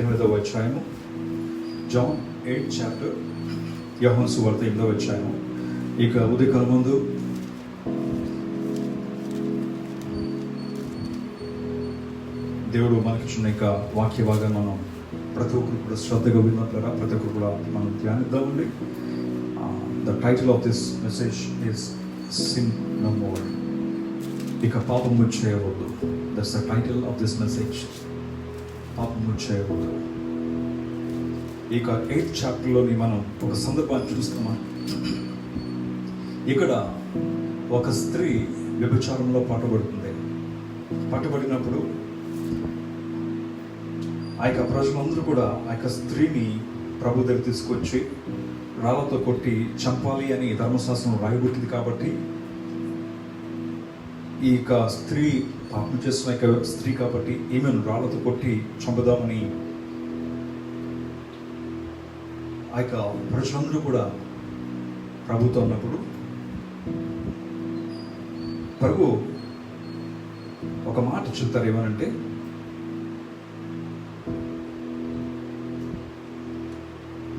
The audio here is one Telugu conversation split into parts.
8వ అధ్యాయము, జాన్ 8 చాప్టర్, యోహాను సువార్త 8వ అధ్యాయము. ఇక ఉదయకాలం ముందు దేవుడు మనకిచ్చిన ఇక వాక్య భాగాన్ని మనం ప్రతి ఒక్కరు కూడా శ్రద్ధగా విన్నట్లరా ప్రతి ఒక్కరు కూడా మనం ధ్యానిద్దామండి. The title of this message is sin no more. ఇక పాపము చేయవద్దు. That's the title of this message. పాపము చేయవద్దు. ఇక 8th చాప్టర్లోని మనం ఒక సందర్భాన్ని చూస్తామా. ఇక్కడ ఒక స్త్రీ వ్యభిచారంలో పట్టబడుతుంది. పట్టబడినప్పుడు ఆ యొక్క ప్రజలందరూ కూడా ఆ యొక్క స్త్రీని ప్రభు దగ్గర తీసుకొచ్చి రాళ్లతో కొట్టి చంపాలి అని ధర్మశాస్త్రం రాయబడింది. కాబట్టి ఈ యొక్క స్త్రీ పాపం చేస్తున్న యొక్క స్త్రీ కాబట్టి ఈమెను రాళ్లతో కొట్టి చంపుదామని ఆ యొక్క ప్రజలందరూ కూడా ప్రభుతో ఉన్నప్పుడు ప్రభు ఒక మాట చెప్తారు. ఏమనంటే,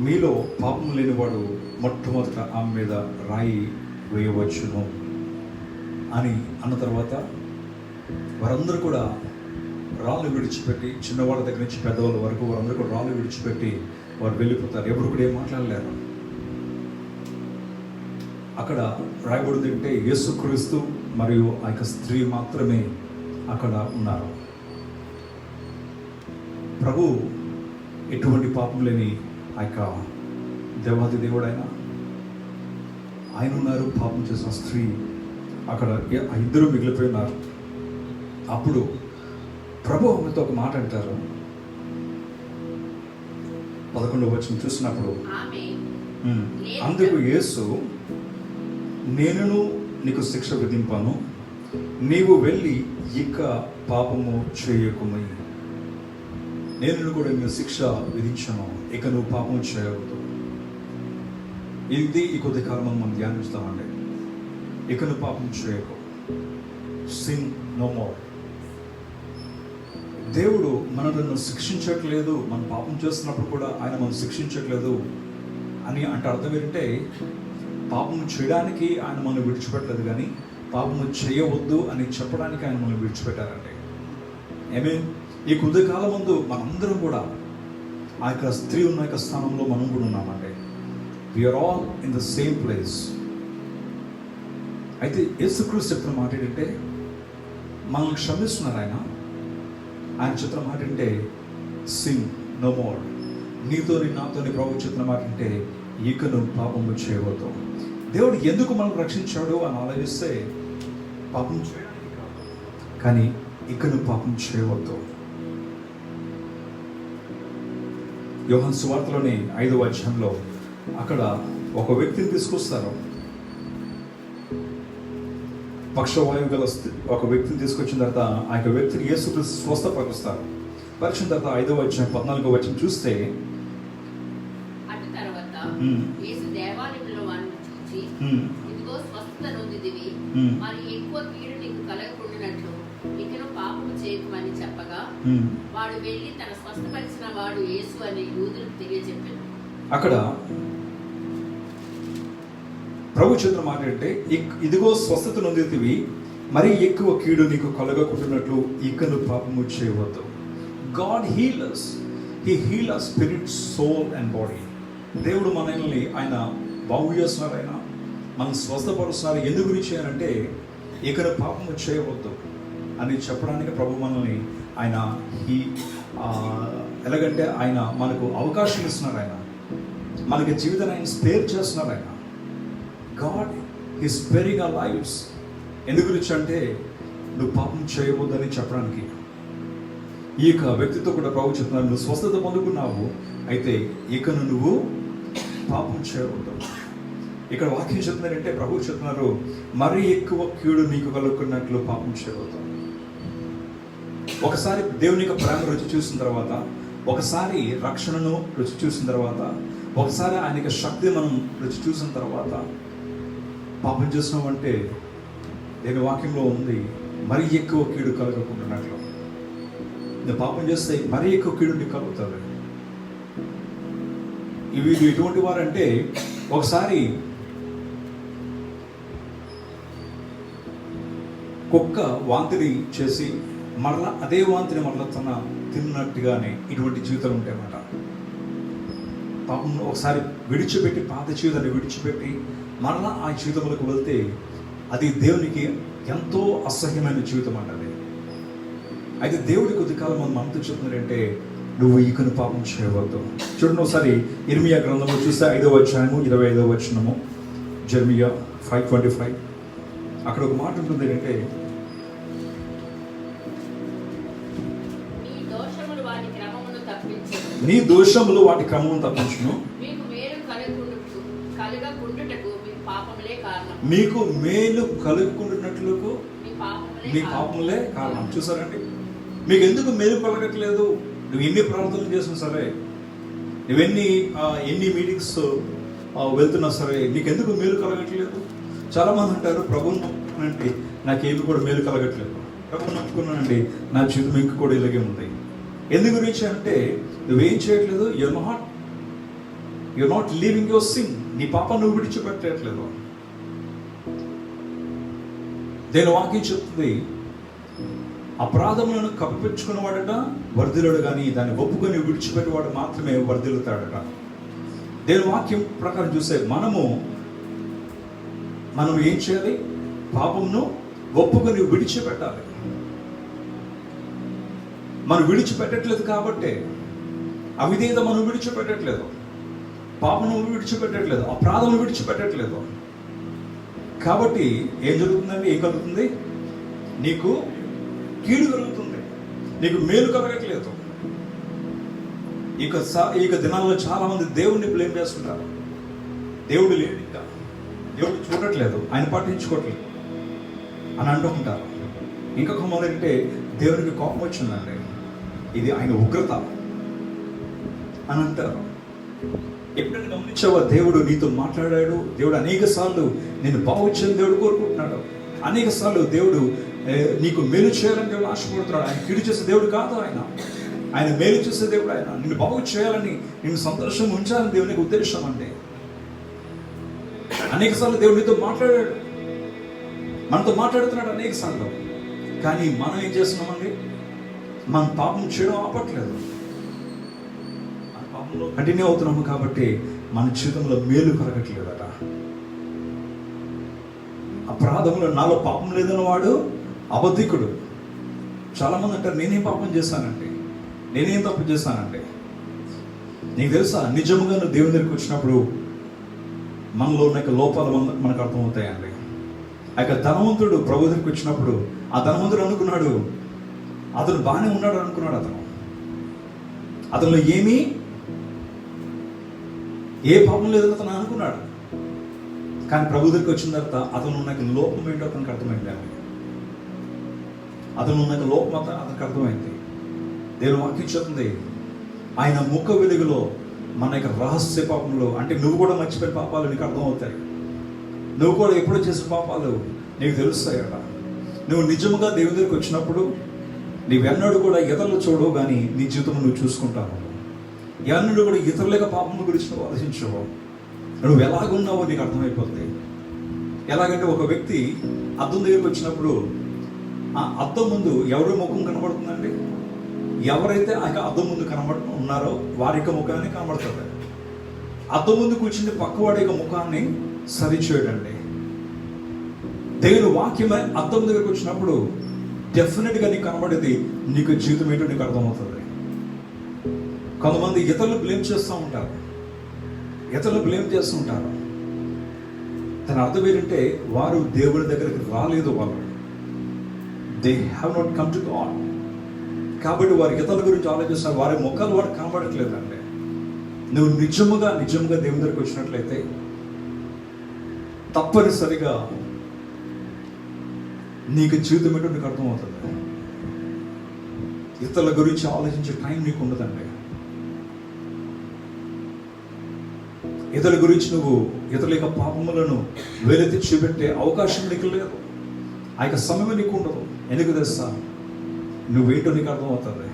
మీలో పాపం లేనివాడు మొట్టమొదట ఆమె మీద రాయి వేయవచ్చును అని అన్న తర్వాత వారందరూ కూడా రాళ్ళు విడిచిపెట్టి, చిన్నవాళ్ళ దగ్గర నుంచి పెద్దవాళ్ళ వరకు వారందరూ కూడా రాళ్ళు విడిచిపెట్టి వారు వెళ్ళిపోతారు. ఎవరు కూడా ఏం మాట్లాడలేరు. అక్కడ రాయబడింది అంటే యేసుక్రీస్తు మరియు ఆ యొక్క స్త్రీ మాత్రమే అక్కడ ఉన్నారు. ప్రభు ఎటువంటి పాపం లేని ఆ యొక్క దేవాది దేవుడైనా ఆయన ఉన్నారు. పాపం చేసిన స్త్రీ అక్కడ ఇద్దరు మిగిలిపోయి ఉన్నారు. అప్పుడు ప్రభు ఆమెతో ఒక మాట అంటారు. 11వ వచనం చూసినప్పుడు, అందుకు యేసు, నేను నీకు శిక్ష విధింపాను, నీవు వెళ్ళి ఇక పాపము చేయకుమై. నేను కూడా నీకు శిక్ష విధించాను, ఇక నువ్వు పాపం చేయవద్దు. ఇది ఈ కొద్ది కాలం మనం ధ్యానిస్తామండి. ఇక నువ్వు పాపం చేయకు. Sin no more. దేవుడు మనల్ని శిక్షించట్లేదు. మనం పాపం చేస్తున్నప్పుడు కూడా ఆయన మనం శిక్షించట్లేదు అని అంటే అర్థం ఏంటంటే, పాపం చేయడానికి ఆయన మనం విడిచిపెట్టలేదు, కానీ పాపము చేయవద్దు అని చెప్పడానికి ఆయన మనం విడిచిపెట్టారండి. ఈ కొద్ది కాలం ముందు మనందరం కూడా ఆ యొక్క స్త్రీ ఉన్న యొక్క స్థానంలో మనం కూడా ఉన్నామండి. We are all in the same place. అయితే యేసుక్రీస్తు చెప్పిన మాట ఏంటంటే, మనల్ని క్షమిస్తున్నారు ఆయన. ఆయన చెప్పిన మాట అంటే సిన్ నో మోర్. నీతోని నాతోని ప్రభు చెప్పిన మాట అంటే ఇక నువ్వు పాపము చేయవద్దు. దేవుడు ఎందుకు మనం రక్షించాడు అని ఆలోచిస్తే పాపం చేయడానికి కాదు, కానీ ఇక నువ్వు పాపం చేయవద్దు. యోహాను సువార్తలోని 5వ అధ్యాయంలో అక్కడ ఒక వ్యక్తిని తీసుకొస్తారు. పక్షవాయువు గల ఒక వ్యక్తిని తీసుకొచ్చిన తర్వాత ఆ యొక్క వ్యక్తిని యేసుక్రీస్తు స్వస్థపరుస్తారు. పరిచిన తర్వాత 5వ అధ్యాయం 14వ వచనం చూస్తే, ఇదిగో స్వస్థత నొందితివి, మరి ఎక్కువ కీడు నీకు కలగకుండానట్లు ఇకను పాపము చేయకుమని చెప్పగా, వాడు వెళ్ళి తన స్వస్థపరిచిన వాడు యేసు అని యూదులకు తెలియజెప్పాను. అక్కడ ప్రభు చెప్పిన మాట అంటే, ఇదిగో స్వస్థత నొందితివి, మరి ఎక్కువ కీడు నీకు కలగకుండానట్లు ఇకను పాపము చేయవద్దు. God heal us. He heal our spirit, soul and body. దేవుడు మనల్ని ఆయన బాగు చేస్తున్నారు. ఆయన మనం స్వస్థపరుస్తున్నారు. ఎందుకు గురించి అంటే ఇక్కడ పాపము చేయవద్దు అని చెప్పడానికి ప్రభు మనల్ని ఆయన ఎలాగంటే ఆయన మనకు అవకాశం ఇస్తున్నారు. ఆయన మనకి జీవితాన్ని ఆయన స్పేర్ చేస్తున్నారు. ఆయన God is sparing our lifes. ఎందుకు గురించి అంటే నువ్వు పాపం చేయవద్దు అని చెప్పడానికి. ఈ యొక్క వ్యక్తితో కూడా ప్రభు చెప్తున్నారు, నువ్వు స్వస్థత పొందుకున్నావు, అయితే ఇకను నువ్వు పాపం చేయవద్దు. ఇక్కడ వాక్యం చెప్తున్నారంటే ప్రభు చెప్తున్నారు, మరీ ఎక్కువ కీడు నీకు కలుగుకున్నట్లు పాపం చేయవద్దు. ఒకసారి దేవుని యొక్క ప్రేమ రుచి చూసిన తర్వాత, ఒకసారి రక్షణను రుచి చూసిన తర్వాత, ఒకసారి ఆయన యొక్క శక్తి మనం రుచి చూసిన తర్వాత పాపం చేస్తున్నామంటే దేని వాక్యంలో ఉంది, మరీ ఎక్కువ కీడు కలగకుండానట్లు. నువ్వు పాపం చేస్తే మరీ ఎక్కువ కీడు నీకు కలుగుతుంది. వీళ్ళు ఎటువంటి వారంటే, ఒకసారి కుక్క వాంతిని చేసి మరలా అదే వాంతిని మరలా తిన్నట్టుగానే ఇటువంటి జీవితాలు ఉంటాయన్నమాట. పాపం ఒకసారి విడిచిపెట్టి, పాత జీవితాన్ని విడిచిపెట్టి మరలా ఆ జీవితంలోకి వెళ్తే అది దేవునికి ఎంతో అసహ్యమైన జీవితం అన్నది. అయితే దేవుడి కొద్ది కాలం మనతో చెప్తున్నారంటే, నువ్వు ఇకను పాపం చేయవద్దు. చూడండి ఒకసారి ఇర్మియా గ్రంథంలో చూస్తే 5వ అధ్యాయము 25వ వచనము, జెర్మియా 5:25. అక్కడ ఒక మాట ఉంటుంది ఏంటంటే, నీ దోషములు వాటి క్రమమును తప్పించును, మీకు మేలు కలుగుకుంటున్నట్లుకు మీ పాపములే కారణం. చూసారండి, మీకు ఎందుకు మేలు కలగట్లేదు? నువ్వు ఎన్ని ప్రార్థనలు చేసినా సరే, ఎన్ని మీటింగ్స్ వెళ్తున్నా సరే, నీకు ఎందుకు మేలు కలగట్లేదు? చాలామంది అంటారు, ప్రభువుని నమ్ముకున్నానంటే నాకేమి కూడా మేలు కలగట్లేదు, ప్రభువుని నమ్ముకున్నానండి నా జీవితం ఇంక కూడా ఇలాగే ఉంది. ఎందు గురించి అంటే, నువ్వేం చేయట్లేదు, you're not leaving your sin. నీ పాప నువ్వు విడిచిపెట్టట్లేదు. దేని వాక్యం చెప్తుంది, అపరాధములను కప్పిపుచ్చుకున్నవాడట వర్ధిల్లుడు, కానీ దాన్ని ఒప్పుకొని విడిచిపెట్టేవాడు మాత్రమే వర్ధిల్లుతాడట. దేని వాక్యం ప్రకారం చూస్తే మనం ఏం చేయాలి? పాపమును ఒప్పుకొని విడిచిపెట్టాలి. మనం విడిచిపెట్టట్లేదు కాబట్టే, అవిధేయత మనం విడిచిపెట్టట్లేదు, పాపను విడిచిపెట్టట్లేదు, అపరాధం విడిచిపెట్టట్లేదు. కాబట్టి ఏం జరుగుతుందండి? ఏం కలుగుతుంది? నీకు కీడు కలుగుతుంది, నీకు మేలు కలగట్లేదు. ఇక దినాల్లో చాలా మంది దేవుడిని బ్లేమ్ చేస్తుంటారు. దేవుడు లేడు, ఇంకా దేవుడు చూడట్లేదు, ఆయన పట్టించుకోవట్లేదు అని అంటూ ఉంటారు. ఇంకొక మొదలంటే, దేవునికి కోపం వచ్చిందండి, ఇది ఆయన ఉగ్రత అని అంటారు. ఎప్పుడైనా గమనించావా? దేవుడు నీతో మాట్లాడాడు. దేవుడు అనేక సార్లు నేను బాగు చేయాలని దేవుడు కోరుకుంటున్నాడు. అనేక సార్లు దేవుడు నీకు మేలు చేయాలని దేవుడు ఆశపడుతున్నాడు. ఆయన కీడు చేసే దేవుడు కాదు, ఆయన మేలు చేసే దేవుడు. ఆయన నిన్ను బాగు చేయాలని, నిన్ను సంతోషం ఉంచాలని దేవునికి ఉద్దేశం అండి. అనేక సార్లు దేవుడు నీతో మాట్లాడాడు, మనతో మాట్లాడుతున్నాడు అనేక సార్లు. కానీ మనం ఏం చేస్తున్నామండి? మనం పాపం చేయడం ఆపట్లేదు, మన పాపంలో కంటిన్యూ అవుతున్నాము. కాబట్టి మన జీవితంలో మేలు కలగట్లేదట. అపరాధంలో నాలో పాపం లేదన్న వాడు అబద్ధికుడు. చాలామంది అంటారు, నేనేం పాపం చేశానంటే, నేనేం తప్పు చేశానంటే. నీకు తెలుసా, నిజంగా నువ్వు దేవుని దగ్గరికి వచ్చినప్పుడు మనలో ఉన్న లోపాలు మనకు అర్థమవుతాయండి. ఆ యొక్క ధనవంతుడు ప్రభు దగ్గరికి వచ్చినప్పుడు, ఆ ధనవంతుడు అనుకున్నాడు అతను బాగానే ఉన్నాడు అనుకున్నాడు. అతనిలో ఏ పాపం లేదని అతను అనుకున్నాడు. కానీ ప్రభు దగ్గరికి వచ్చిన తర్వాత అతను ఉన్న లోపం ఏంటో అతనికి అర్థమైంది. అతను ఉన్న లోపం అతనికి అర్థమైంది. దేవుని వాక్యం చెప్తుంది, ఆయన ముఖ వెలుగులో మన యొక్క రహస్య పాపంలో, అంటే నువ్వు కూడా మర్చిపోయిన పాపాలు నీకు అర్థమవుతాయి. నువ్వు కూడా ఎప్పుడో చేసిన పాపాలు నీకు తెలుస్తాయట. నువ్వు నిజముగా దేవుని దగ్గరికి వచ్చినప్పుడు నీవెన్నడూ కూడా ఇతరులు చూడవు, కానీ నీ జీవితం నువ్వు చూసుకుంటావు. ఎన్నడూ కూడా ఇతరుల యొక్క పాపం గురించి నువ్వు ఆలోచించవు. నువ్వు ఎలాగున్నావో నీకు అర్థమైపోతుంది. ఎలాగంటే, ఒక వ్యక్తి అద్దం దగ్గరికి వచ్చినప్పుడు ఆ అద్దం ముందు ఎవరి ముఖం కనబడుతుందండి? ఎవరైతే ఆ అద్దం ముందు ఉన్నారో వారి యొక్క ముఖాన్ని కనబడుతుంది. అద్దం ముందు కూర్చుని పక్కవాడి యొక్క ముఖాన్ని సరిచేయడండి. దేవుని వాక్యమే అద్దం దగ్గరికి వచ్చినప్పుడు డెఫినెట్గా నీకు కనబడేది, నీకు జీవితం ఏంటో నీకు అర్థమవుతుంది. కొంతమంది ఇతరులు బ్లేమ్ చేస్తూ ఉంటారు, దాని అర్థం ఏంటంటే, వారు దేవుని దగ్గరికి రాలేదు, they have not come to God. కాబట్టి వారి ఇతరుల గురించి ఆలోచిస్తారు, వారి ముఖాలు వారికి కనబడట్లేదు అంటే. నువ్వు నిజముగా దేవుని దగ్గరికి వచ్చినట్లయితే తప్పనిసరిగా నీకు జీవితం ఏంటో నీకు అర్థమవుతుంది. ఇతరుల గురించి ఆలోచించే టైం నీకు ఉండదండి. ఇతరుల గురించి నువ్వు ఇతరుల యొక్క పాపములను వేలెత్తి చూపెట్టే అవకాశం నీకు లేదు. ఆ యొక్క సమయం నీకు ఉండదు. ఎందుకు తెలుసా? నువ్వేంటో నీకు అర్థమవుతుంది.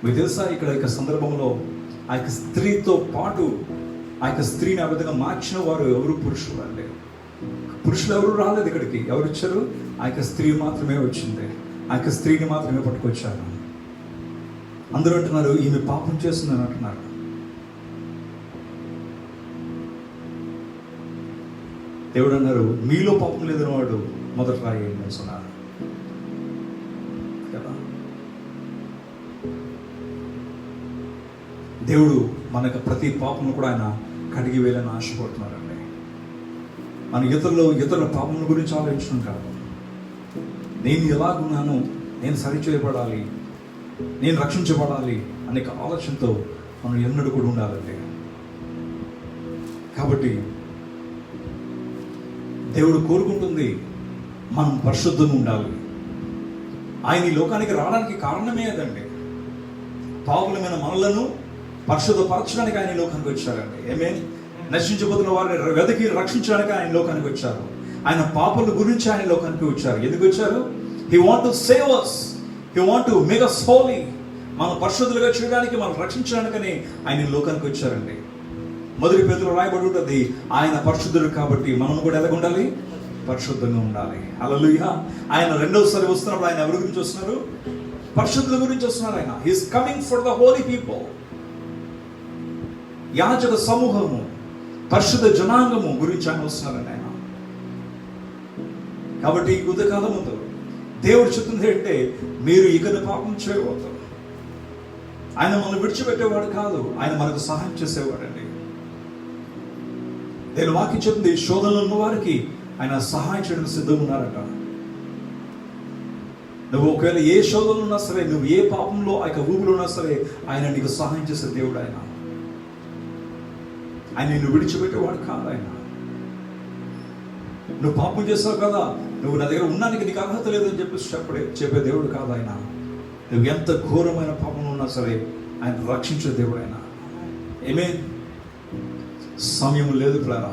మీకు తెలుసా, ఇక్కడ సందర్భంలో ఆ యొక్క స్త్రీతో పాటు ఆ యొక్క స్త్రీని ఆ విధంగా మార్చిన వారు ఎవరు? పురుషులు అండి. పురుషులు ఎవరు రాలేదు ఇక్కడికి. ఎవరు వచ్చారు? ఆ యొక్క స్త్రీ మాత్రమే వచ్చింది. ఆ యొక్క స్త్రీని మాత్రమే పట్టుకొచ్చారు. అందరూ అంటున్నారు ఈమె పాపం చేస్తుందని అంటున్నారు. దేవుడు అన్నారు మీలో పాపం లేదని వాడు మొదట రాయేయండి అన్నారు కదా. దేవుడు మనకు ప్రతి పాపము కూడా ఆయన కడిగి వేయాలని ఆశపడుతున్నారండి. మన ఇతరుల పాపముల గురించి ఆలోచించడం కాదు. నేను ఎలాగున్నాను, నేను సరిచేయబడాలి, నేను రక్షించబడాలి అనే ఆలోచనతో మనం ఎన్నడూ కూడా ఉండాలండి. కాబట్టి దేవుడు కోరుకుంటుంది మనం పరిశుద్ధంగా ఉండాలి. ఆయన ఈ లోకానికి రావడానికి కారణమే అదండి. పాపులమైన మనలను పరిశుద్ధపరచడానికి ఆయన ఈ లోకానికి వచ్చారండి. ఏమే నశించబోతున్న వారిని వెతికి రక్షించడానికి ఆయన లోకానికి వచ్చారు. ఆయన పాపుల గురించి ఆయన లోకానికి వచ్చారు. ఎందుకు వచ్చారు? He want to save us, he want to make us holy. మనం పరిశుద్ధులుగా చేయడానికి, మనం రక్షించడానికని ఆయన లోకానికి వచ్చారండి. మొదటి పేతురులో రాయబడి ఉంటుంది ఆయన పరిశుద్ధుడు కాబట్టి మనం కూడా ఎలాగ ఉండాలి? పరిశుద్ధంగా ఉండాలి. హల్లెలూయా. ఆయన రెండోసారి వస్తున్నప్పుడు ఆయన ఎవరి గురించి వస్తున్నారు? పరిశుద్ధుల గురించి వస్తున్నారు. ఆయన he's coming for the Holi people. యాజక సమూహము, పరిశుద్ధ జనాంగము గురించి ఆయన వస్తున్నారండి ఆయన. కాబట్టి ఈ ఉదయకాలం ముందు దేవుడు చెప్తుంది అంటే మీరు ఇకను పాపం చేయవద్దు. ఆయన మనం విడిచిపెట్టేవాడు కాదు, ఆయన మనకు సహాయం చేసేవాడండి. నేను వాక్యం చెప్తుంది శోధనలో ఉన్న వారికి ఆయన సహాయం చేయడానికి సిద్ధంగా ఉన్నారట. నువ్వు ఒకవేళ ఏ శోధనలు ఉన్నా సరే, నువ్వు ఏ పాపంలో ఆ యొక్క ఊపిలో ఉన్నా సరే, ఆయన నీకు సహాయం చేసే దేవుడు. ఆయన నిన్ను విడిచిపెట్టేవాడు కాదు. ఆయన నువ్వు పాపం చేస్తావు కదా, నువ్వు నా దగ్గర ఉన్నానికి నీకు అర్హత లేదని చెప్పే దేవుడు కాదు ఆయన. నువ్వు ఎంత ఘోరమైన పాపంలో ఉన్నా సరే ఆయన రక్షించే దేవుడు ఆయన. ఏమే సమయం లేదు ప్లారా,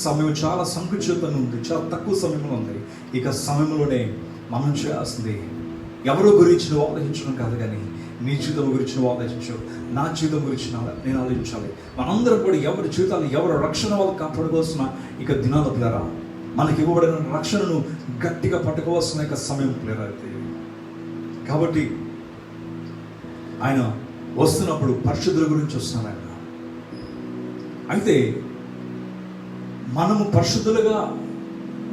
సమయం చాలా సంకుచితంగా ఉంది, చాలా తక్కువ సమయంలో ఉంది. ఇక సమయంలోనే మనం చేయాల్సింది ఎవరో గురించి నువ్వు ఆలోచించడం కాదు, కానీ నీ జీవితం గురించి నువ్వు ఆలోచించు, నా జీవితం గురించి నేను ఆలోచించాలి. మనందరం కూడా ఎవరి జీవితాలు, ఎవరి రక్షణ వాళ్ళు కాపాడుకోవాల్సిన ఇక దినాల ప్లేరా, మనకి ఇవ్వబడిన రక్షణను గట్టిగా పట్టుకోవాల్సిన ఇక సమయం ప్లేరా అయితే. కాబట్టి ఆయన వస్తున్నప్పుడు పరిశుద్ధుల గురించి వస్తున్నారు ఆయన. అయితే మనము పరిశుద్ధులుగా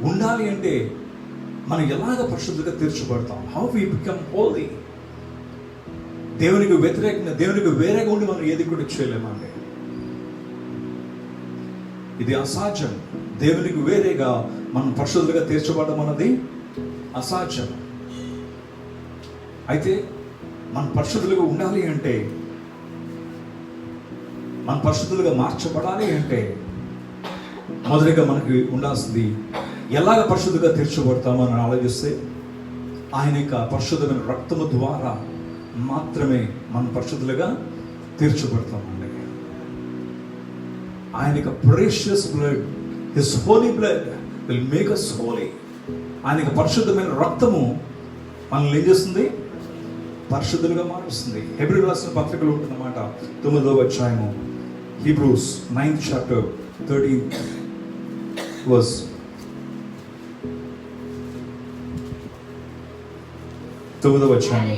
ఉండాలి అంటే మనం ఎలాగ పరిశుద్ధులుగా తీర్చబడతాం? How we become holy. దేవునికి వ్యతిరేకంగా, దేవునికి వేరేగా ఉండి మనం ఏది కూడా చేయలేమండి. ఇది అసాధ్యం. దేవునికి వేరేగా మనం పరిశుద్ధులుగా తీర్చబడడం అన్నది అసాధ్యం. అయితే మనం పరిశుద్ధులుగా ఉండాలి అంటే, మన పరిశుద్ధులుగా మార్చబడాలి అంటే మొదటిగా మనకి ఉండాల్సింది ఎలాగ పరిశుద్ధంగా తీర్చబడతామో అని ఆలోచిస్తే ఆయన యొక్క పరిశుద్ధమైన రక్తము ద్వారా మాత్రమే మనం పరిశుద్ధులుగా తీర్చబడతామండి. ఆయన యొక్క precious blood, his holy blood will make us holy. ఆయన యొక్క పరిశుద్ధమైన రక్తము మనల్ని ఏం చేస్తుంది? పరిశుద్ధులుగా మారుస్తుంది. హెబ్రీ రాసిన పత్రికలో ఉంటుందన్నమాట 9వ అధ్యాయము, Hebrews 9th chapter 13th verse. తొమ్మిదవ అధ్యాయం.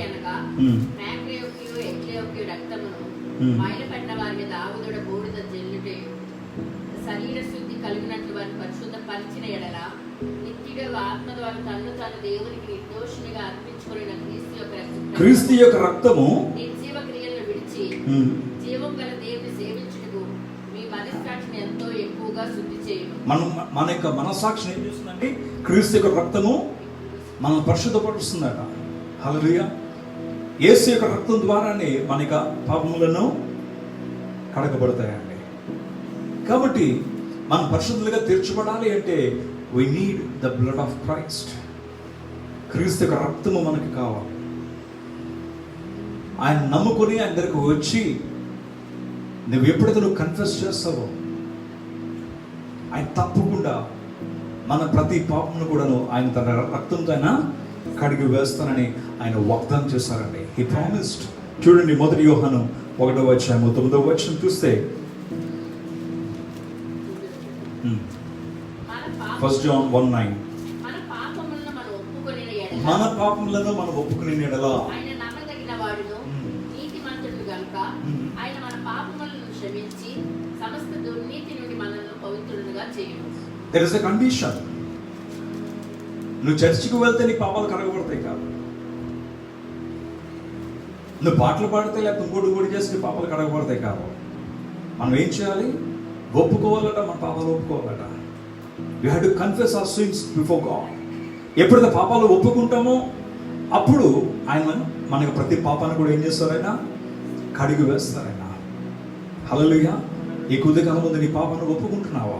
శరీర శుద్ధి కలిగినట్లు వారిని పరిశుద్ధ పరిచిన ఎడల నిత్యుడు ఆత్మ ద్వారా తన్ను తాను దేవునికి నిర్దోషినిగా అర్పించుకున్న క్రీస్తు యొక్క రక్తము నిర్జీవ క్రియలను విడిచి జీవం గల దేవుని సేవించుటకు మీ మనస్సాక్షిని ఎంతో ఎక్కువగా శుద్ధి చేయును. మన యొక్క మనస్సాక్షిని ఏం చేస్తుందండి? క్రీస్తు యొక్క రక్తము మనం పరిశుద్ధపరుస్తుందట. హల్లెలూయా. యేసు యొక్క రక్తం ద్వారానే మన యొక్క పాపములను కడగబడతాయండి. కాబట్టి మనం పరిశుద్ధులుగా తీర్చబడాలి అంటే we need the blood of Christ. క్రీస్తు యొక్క రక్తము మనకి కావాలి. ఆయన నమ్ముకొని ఆయన దగ్గరకు వచ్చి నువ్వు ఎప్పుడైతే నువ్వు కన్ఫెస్ చేస్తావో ఆయన తప్పకుండా మన ప్రతి పాపమును కూడాను ఆయన తన రక్తంతో ఆయన కడిగి వేస్తానని ఆయన వాగ్దానం చేశారండి. He promised చూడండి 1 యోహాను 1:9 చూస్తే మన 1 John 1:9 మన పాపములను మనం ఒప్పుకొనిన ఎడల మన పాపములను మనం ఒప్పుకునే ఎడల ఆయన నమ్మదగిన వాడును నీతిమంతుడు గనుక ఆయన మన పాపములను క్షమించి సమస్త దుర్నీతి నుండి మనల్ని పవిత్రులుగా చేయును. There is a condition. నువ్వు చర్చికి వెళ్తే నీ పాపాలు కడగబడతాయి కాదు. నువ్వు పాటలు పాడితే లేకపోతే ఇంకోటి చేస్తే పాపాలు కడగబడతాయి కాదు. మనం ఏం చేయాలి? ఒప్పుకోవాలట, మన పాపాలు ఒప్పుకోవాలట. You have to confess our sins before God. ఎప్పుడైతే పాపాలు ఒప్పుకుంటామో అప్పుడు ఆయన మనకు ప్రతి పాపాన్ని కూడా ఏం చేస్తారైనా కడిగి వేస్తారైనా. హల్లెలూయా. ఈ కొద్దికాలం ముందు నీ పాపాన్ని ఒప్పుకుంటున్నావా?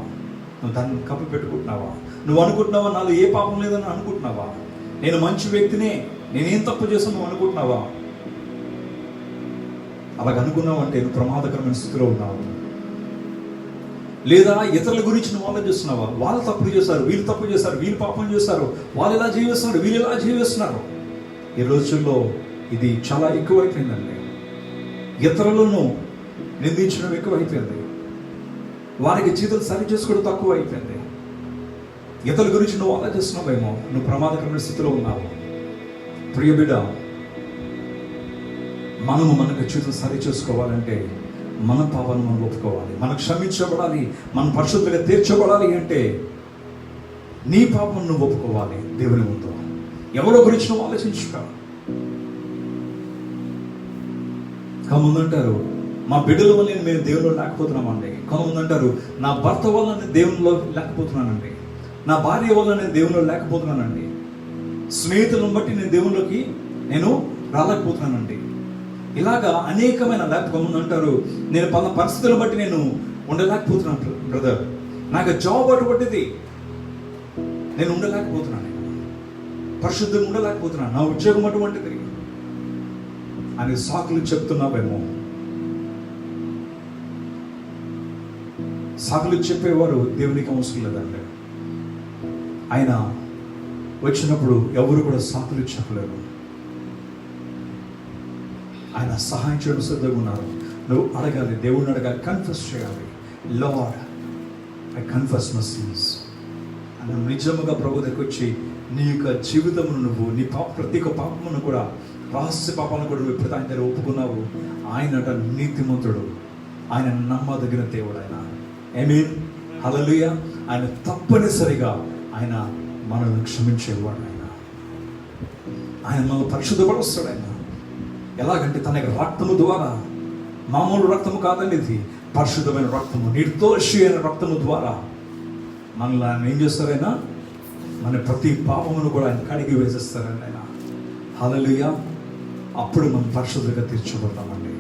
నువ్వు దాన్ని కప్పు పెట్టుకుంటున్నావా? నువ్వు అనుకుంటున్నావా నాలో ఏ పాపం లేదని అనుకుంటున్నావా? నేను మంచి వ్యక్తినే, నేనేం తప్పు చేశాను నువ్వు అనుకుంటున్నావా? అలాగ అనుకున్నావంటే నువ్వు ప్రమాదకరమైన స్థితిలో ఉన్నావు. లేదా ఇతరుల గురించి నువ్వు ఆలోచిస్తున్నావా? వాళ్ళు తప్పులు చేశారు, వీళ్ళు తప్పు చేశారు, వీళ్ళు పాపం చేశారు, వాళ్ళు ఎలా జీవిస్తున్నారు, వీళ్ళు ఎలా జీవిస్తున్నారు. ఈ రోజుల్లో ఇది చాలా ఎక్కువైపోయిందండి. ఇతరులను నిందించడం ఎక్కువైపోయింది. వారికి జీవితాలు సరి చేసుకోవడం తక్కువ అయిపోయింది. ఇతరుల గురించి నువ్వు ఆలోచిస్తున్నావేమో, నువ్వు ప్రమాదకరమైన స్థితిలో ఉన్నావు. ప్రియ బిడ్డ, మనము మనకు జీవితం సరి చేసుకోవాలంటే మన పాపాలను మనం ఒప్పుకోవాలి. మనం క్షమించబడాలి, మనం పరిశుద్ధంగా తీర్చబడాలి అంటే నీ పాపం నువ్వు ఒప్పుకోవాలి దేవుని ముందు. ఎవరో గురించి నువ్వు ఆలోచించుక. కొంతమంది అంటారు మా బిడ్డల వల్ల మేము దేవునిలో లేకపోతున్నామండి. కొంతమంది అంటారు నా భర్త వల్ల నేను దేవునిలో లేకపోతున్నానండి, నా భార్య వల్ల నేను దేవునిలో లేకపోతున్నానండి, స్నేహితులను బట్టి నేను దేవునిలోకి నేను రాలేకపోతున్నానండి. ఇలాగా అనేకమైన లేకపోతే అంటారు నేను పల పరిస్థితులను బట్టి నేను ఉండలేకపోతున్నాను బ్రదర్, నాకు జాబ్ అటువంటిది నేను ఉండలేకపోతున్నాను, పరిశుద్ధంగా ఉండలేకపోతున్నాను, నా ఉద్యోగం అటువంటిది అని సాకులు చెప్తున్నావేమో. సాకులు చెప్పేవారు దేవునికి అవసరం లేదండి. ఆయన వచ్చినప్పుడు ఎవరు కూడా సాకులు చెప్పలేరు. ఆయన సహాయం చేయడం సిద్ధంగా ఉన్నారు. నువ్వు అడగాలి, దేవుడిని అడగాలి, కన్ఫెస్ చేయాలి. Lord I confess my since అని నిజముగా ప్రభు దగ్గరికి వచ్చి నీ యొక్క జీవితమును నువ్వు నీ ప్రతి ఒక్క పాపమును కూడా రహస్య పాపాలను కూడా నువ్వు ఎప్పుడు ఆయన దగ్గర ఒప్పుకున్నావు. ఆయనట నీతిమంతుడు, ఆయన నమ్మదగిన దేవుడు. ఆయన ఆమేన్ హల్లెలూయా. ఆయన తప్పనిసరిగా ఆయన మనల్ని క్షమించేవాడు. ఆయన మనల్ని పరిశుద్ధపరుస్తాడు. ఆయన ఎలాగంటే తన రక్తము ద్వారా, మామూలు రక్తము కాదండి, ఇది పరిశుద్ధమైన రక్తము, నిర్దోషి అయిన రక్తము ద్వారా మనల్ని ఆయన ఏం చేస్తారైనా మన ప్రతి పాపమును కూడా ఆయన కడిగి వేసేస్తారండి ఆయన. హల్లెలూయా. అప్పుడు మనం పరిశుద్ధంగా తీర్చబడతామండి.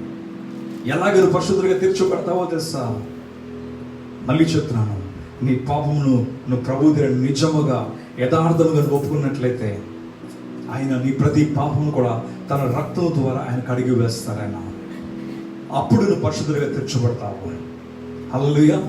ఎలాగ పరిశుద్ధంగా తీర్చబడతావో తెలుసా? మళ్ళీ చెప్తున్నాను, నీ పాపమును నువ్వు ప్రభు దగ్గర నిజముగా యథార్థముగా ఒప్పుకున్నట్లయితే ఆయన నీ ప్రతి పాపమును కూడా తన రక్తం ద్వారా ఆయన కడిగి వేస్తారాయన. అప్పుడు నువ్వు పరిశుద్ధంగా తీర్చబడతావు. హల్లెలూయా.